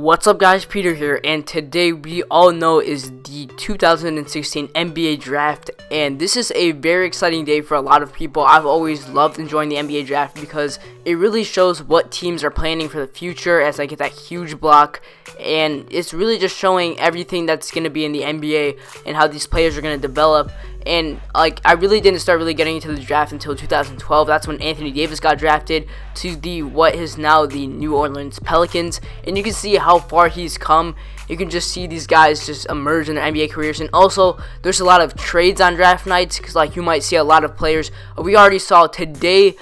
What's up guys, Peter here, and today we all know is the 2016 NBA Draft, and this is a very exciting day for a lot of people. I've always loved enjoying the NBA Draft because it really shows what teams are planning for the future as I get that huge block, and it's really just showing everything that's going to be in the NBA and how these players are going to develop. And I really didn't start getting into the draft until 2012. That's when Anthony Davis got drafted to the what is now the New Orleans Pelicans, and you can see how far he's come. You can just see these guys just emerge in their NBA careers, and also there's a lot of trades on draft nights because you might see a lot of players. We already saw today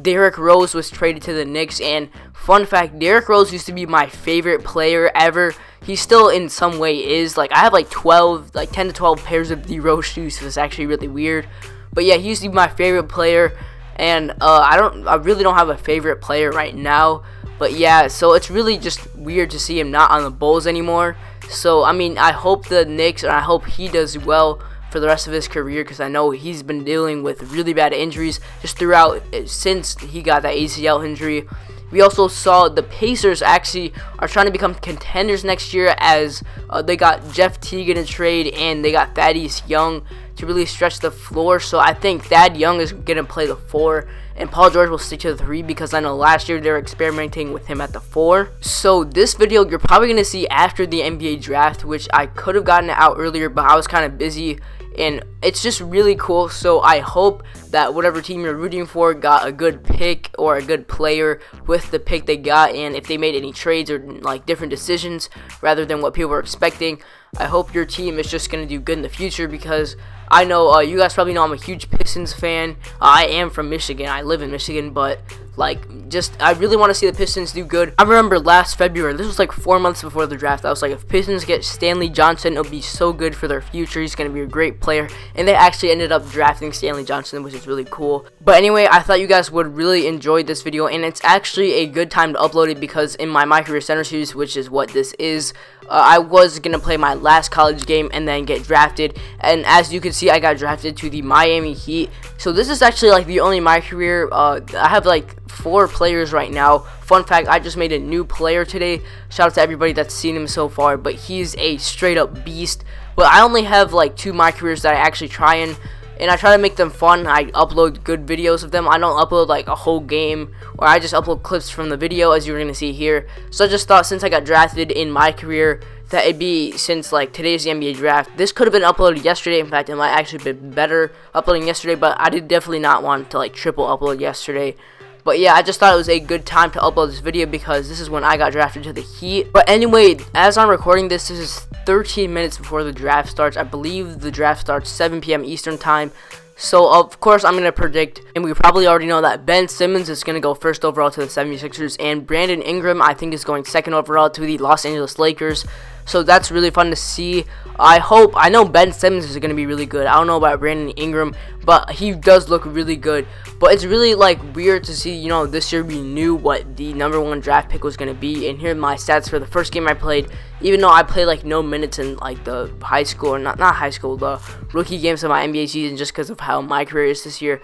Derrick Rose was traded to the Knicks, and fun fact, Derrick Rose used to be my favorite player ever. He still in some way is. I have 10 to 12 pairs of the Rose shoes, so it's actually really weird. But yeah, he used to be my favorite player, and I really don't have a favorite player right now. But yeah, so it's really just weird to see him not on the Bulls anymore. So I mean, I hope the Knicks, and I hope he does well for the rest of his career, because I know he's been dealing with really bad injuries just throughout since he got that ACL injury. We also saw the Pacers actually are trying to become contenders next year as they got Jeff Teague in a trade, and they got Thaddeus Young to really stretch the floor. So I think Thad Young is going to play the 4, and Paul George will stick to the 3, because I know last year they were experimenting with him at the 4. So this video you're probably going to see after the NBA draft, which I could have gotten it out earlier, but I was kind of busy. And it's just really cool, so I hope that whatever team you're rooting for got a good pick or a good player with the pick they got, and if they made any trades or different decisions rather than what people were expecting. I hope your team is just going to do good in the future, because I know you guys probably know I'm a huge Pistons fan. I am from Michigan. I live in Michigan, but I really want to see the Pistons do good. I remember last February, this was 4 months before the draft, I was like, if Pistons get Stanley Johnson, it'll be so good for their future. He's going to be a great player, and they actually ended up drafting Stanley Johnson, which is really cool. But anyway, I thought you guys would really enjoy this video, and it's actually a good time to upload it, because in my Career Center series, which is what this is, I was going to play my last college game and then get drafted, and as you can see, I got drafted to the Miami Heat. So this is actually the only My Career. I have 4 players right now. Fun fact, I just made a new player today. Shout out to everybody that's seen him so far, but he's a straight up beast. But I only have 2 My Careers that I actually try and I try to make them fun. I upload good videos of them. I don't upload a whole game, or I just upload clips from the video, as you're going to see here. So I just thought, since I got drafted in My Career, that it'd be, since today's the NBA draft, this could have been uploaded yesterday. In fact, it might actually be better uploading yesterday, but I did definitely not want to triple upload yesterday. But yeah, I just thought it was a good time to upload this video, because this is when I got drafted to the Heat. But anyway, as I'm recording this is 13 minutes before the draft starts. I believe the draft starts 7 p.m. Eastern time. So, of course, I'm going to predict, and we probably already know that Ben Simmons is going to go first overall to the 76ers, and Brandon Ingram, I think, is going second overall to the Los Angeles Lakers. So that's really fun to see. I know Ben Simmons is going to be really good. I don't know about Brandon Ingram, but he does look really good. But it's really weird to see, this year we knew what the #1 draft pick was going to be. And here are my stats for the first game I played. Even though I played no minutes in the high school, or not high school, the rookie games of my NBA season, just because of how my career is this year.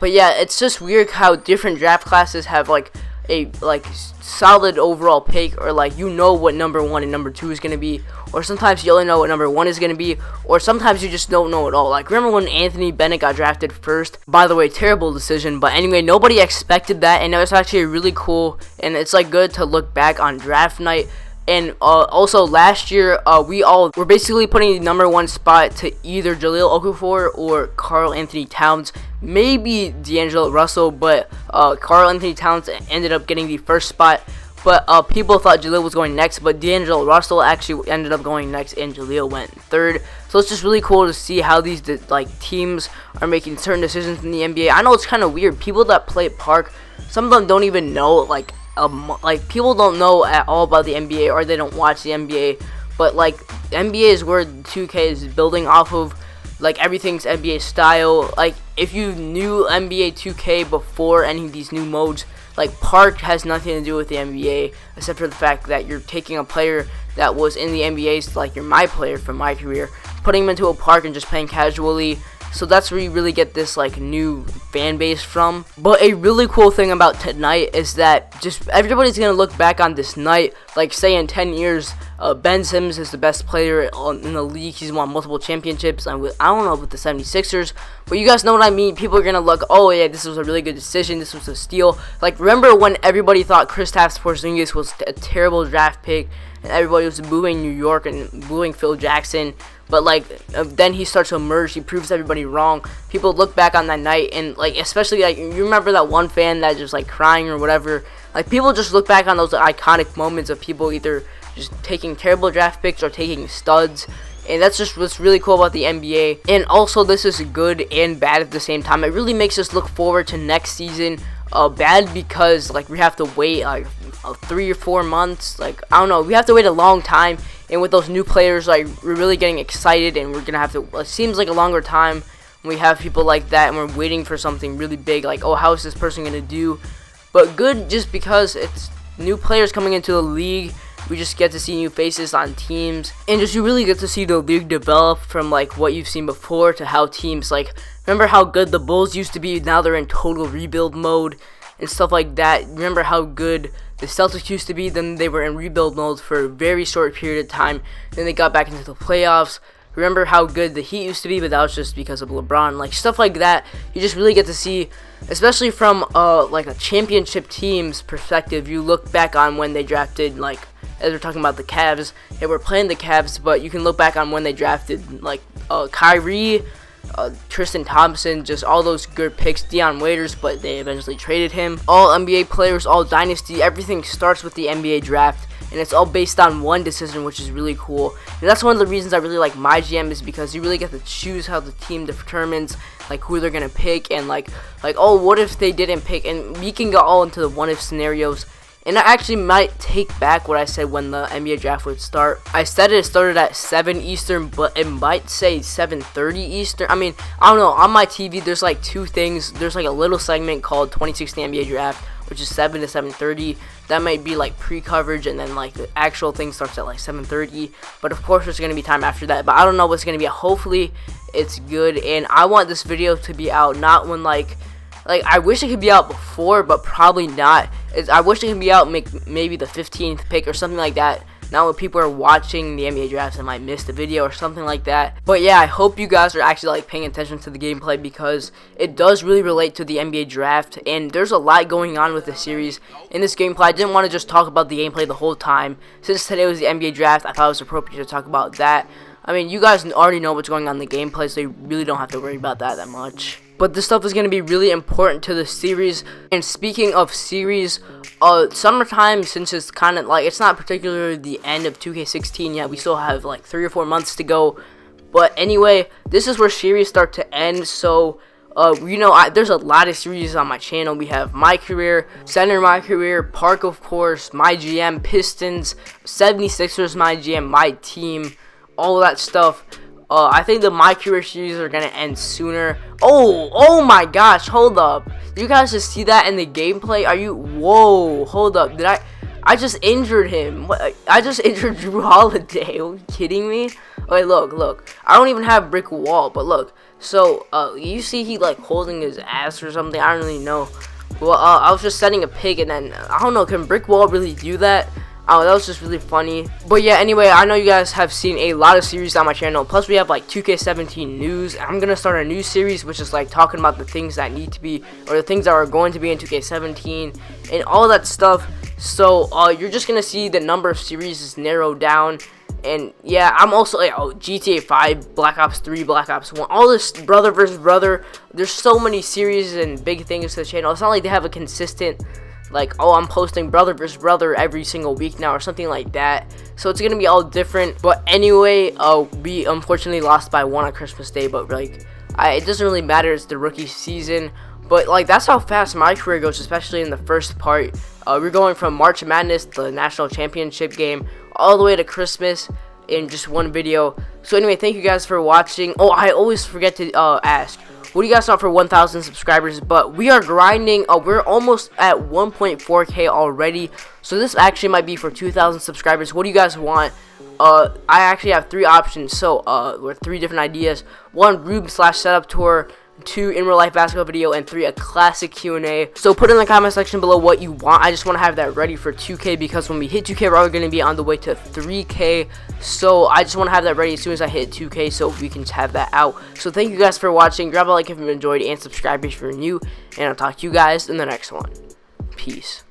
But yeah, it's just weird how different draft classes have a solid overall pick, or what #1 and #2 is going to be, or sometimes you only know what #1 is going to be, or sometimes you just don't know at all. Remember when Anthony Bennett got drafted first? By the way, terrible decision, but anyway, nobody expected that, and it was actually really cool, and it's good to look back on draft night. And also last year, we all were basically putting the #1 spot to either Jahlil Okafor or Karl Anthony Towns, maybe D'Angelo Russell, but Karl Anthony Towns ended up getting the first spot. But people thought Jahlil was going next, but D'Angelo Russell actually ended up going next, and Jahlil went third. So it's just really cool to see how these teams are making certain decisions in the NBA. I know it's kind of weird. People that play at Park, some of them don't even know people don't know at all about the NBA, or they don't watch the NBA. But NBA is where 2K is building off of. Everything's NBA style. If you knew NBA 2K before any of these new modes, Park has nothing to do with the NBA, except for the fact that you're taking a player that was in the NBA, you're my player from My Career, putting him into a park and just playing casually. So that's where you really get this like new fan base from. But a really cool thing about tonight is that just everybody's gonna look back on this night, like say in 10 years, Ben Simmons is the best player in the league. He's won multiple championships. I don't know with the 76ers, but you guys know what I mean. People are gonna look, oh yeah, this was a really good decision. This was a steal. Like, remember when everybody thought Kristaps Porzingis was a terrible draft pick, and everybody was booing New York and booing Phil Jackson? But like, then he starts to emerge. He proves everybody wrong. People look back on that night, and like, especially like, you remember that one fan that just like crying or whatever. Like, people just look back on those iconic moments of people either just taking terrible draft picks or taking studs. And that's just what's really cool about the NBA. And also, this is good and bad at the same time. It really makes us look forward to next season. Bad because like we have to wait like 3 or 4 months. Like, I don't know, we have to wait a long time. And with those new players, like, we're really getting excited, and we're gonna have to. It seems like a longer time when we have people like that, and we're waiting for something really big. Like, oh, how is this person gonna do? But good, just because it's new players coming into the league. We just get to see new faces on teams, and just you really get to see the league develop from like what you've seen before to how teams, like, remember how good the Bulls used to be, now they're in total rebuild mode and stuff like that. Remember how good the Celtics used to be, then they were in rebuild mode for a very short period of time, then they got back into the playoffs. Remember how good the Heat used to be, but that was just because of LeBron. Like, stuff like that, you just really get to see, especially from like a championship team's perspective. You look back on when they drafted, like, as we're talking about the Cavs, they were playing the Cavs, but you can look back on when they drafted like Kyrie, Tristan Thompson, just all those good picks, Deion Waiters, but they eventually traded him. All NBA players, all dynasty, everything starts with the NBA draft, and it's all based on one decision, which is really cool. And that's one of the reasons I really like my GM, is because you really get to choose how the team determines like who they're gonna pick, and like oh, what if they didn't pick, and we can go all into the what if scenarios. And I actually might take back what I said when the NBA draft would start. I said it started at 7 Eastern, but it might say 7:30 Eastern. I mean, I don't know. On my TV, there's like two things. There's like a little segment called 2016 NBA Draft, which is 7 to 7:30. That might be like pre-coverage, and then like the actual thing starts at like 7:30. But of course, there's going to be time after that. But I don't know what's going to be. Hopefully, it's good. And I want this video to be out not when like I wish it could be out before, but probably not. I wish it could be out maybe the 15th pick or something like that. Now when people are watching the NBA drafts, I might miss the video or something like that. But yeah, I hope you guys are actually like paying attention to the gameplay, because it does really relate to the NBA draft, and there's a lot going on with the series in this gameplay. I didn't want to just talk about the gameplay the whole time. Since today was the NBA draft, I thought it was appropriate to talk about that. I mean, you guys already know what's going on in the gameplay, so you really don't have to worry about that much. But this stuff is going to be really important to the series. And speaking of series, summertime, since it's kind of like, it's not particularly the end of 2K16 yet, we still have like 3 or 4 months to go. But anyway, this is where series start to end. So you know, there's a lot of series on my channel. We have My Career, Center My Career, Park, of course, My GM, Pistons, 76ers, My GM, My Team, all of that stuff. I think the My Career series are gonna end sooner. Oh my gosh, hold up. You guys just see that in the gameplay? Are you, whoa, hold up. I just injured him. What? I just injured Drew Holiday. Are you kidding me? Okay, look. I don't even have brick wall, but look. So, you see he like holding his ass or something? I don't really know. Well, I was just setting a pick, and then, I don't know, can brick wall really do that? Oh, that was just really funny. But yeah, anyway, I know you guys have seen a lot of series on my channel. Plus, we have like 2K17 news. I'm going to start a new series, which is like talking about the things that need to be, or the things that are going to be in 2K17 and all that stuff. So, you're just going to see the number of series is narrowed down. And yeah, I'm also like, GTA 5, Black Ops 3, Black Ops 1, all this brother versus brother. There's so many series and big things to the channel. It's not like they have a consistent, like, oh, I'm posting brother versus brother every single week now or something like that. So it's gonna be all different. But anyway, we unfortunately lost by 1 on Christmas Day, but like, it doesn't really matter. It's the rookie season. But like, that's how fast my career goes, especially in the first part. We're going from March Madness, the national championship game, all the way to Christmas in just one video. So anyway, thank you guys for watching. Oh, I always forget to ask, what do you guys want for 1,000 subscribers? But we are grinding. We're almost at 1.4K already. So this actually might be for 2,000 subscribers. What do you guys want? I actually have 3 options, so or 3 different ideas. 1, Rube / setup tour. 2, in real life basketball video, and 3, a classic Q&A. So put in the comment section below what you want. I just want to have that ready for 2K, because when we hit 2K, we're going to be on the way to 3K. So I just want to have that ready as soon as I hit 2K, so we can just have that out. So thank you guys for watching. Grab a like if you enjoyed, and subscribe if you're new, and I'll talk to you guys in the next one. Peace.